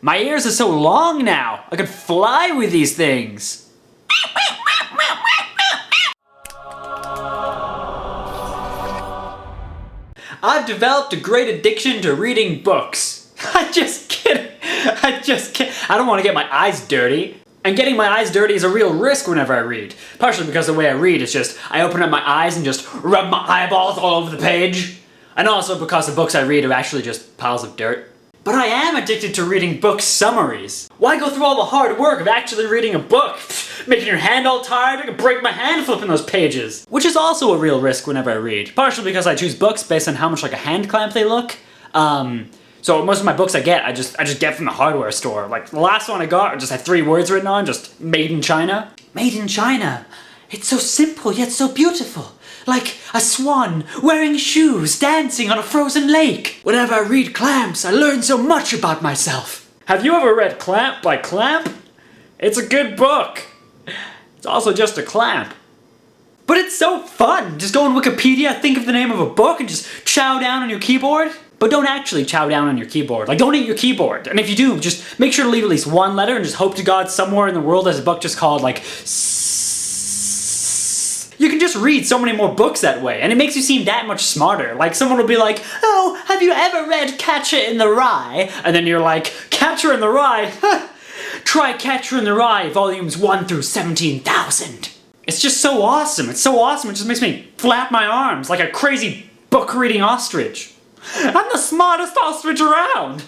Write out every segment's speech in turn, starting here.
My ears are so long now, I could fly with these things. I've developed a great addiction to reading books. I'm just kidding. I don't want to get my eyes dirty. And getting my eyes dirty is a real risk whenever I read. Partially because the way I read is just, I open up my eyes and just rub my eyeballs all over the page. And also because the books I read are actually just piles of dirt. But I am addicted to reading book summaries. Why go through all the hard work of actually reading a book? Making your hand all tired, I could break my hand flipping those pages. Which is also a real risk whenever I read. Partially because I choose books based on how much like a hand clamp they look. So most of my books I just get from the hardware store. Like the last one I got just had 3 words written on, just made in China. Made in China. It's so simple yet so beautiful. Like a swan wearing shoes dancing on a frozen lake. Whenever I read Clamps, I learn so much about myself. Have you ever read Clamp by Clamp? It's a good book. It's also just a clamp. But it's so fun. Just go on Wikipedia, think of the name of a book, and just chow down on your keyboard. But don't actually chow down on your keyboard. Like, don't eat your keyboard. And if you do, just make sure to leave at least 1 letter and just hope to God somewhere in the world there's a book just called, like, You can just read so many more books that way, and it makes you seem that much smarter. Like, someone will be like, oh, have you ever read Catcher in the Rye? And then you're like, Catcher in the Rye? Try Catcher in the Rye, volumes 1 through 17,000. It's just so awesome. It's so awesome. It just makes me flap my arms like a crazy book-reading ostrich. I'm the smartest ostrich around!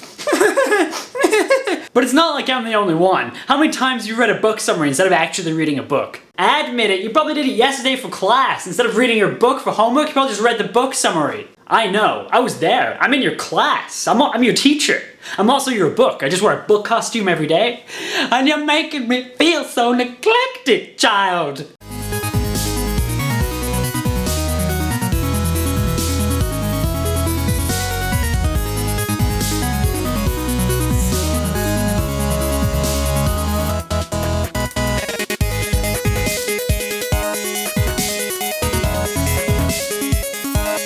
But it's not like I'm the only one. How many times have you read a book summary instead of actually reading a book? Admit it, you probably did it yesterday for class. Instead of reading your book for homework, you probably just read the book summary. I know, I was there. I'm in your class. I'm your teacher. I'm also your book. I just wear a book costume every day. And you're making me feel so neglected, child.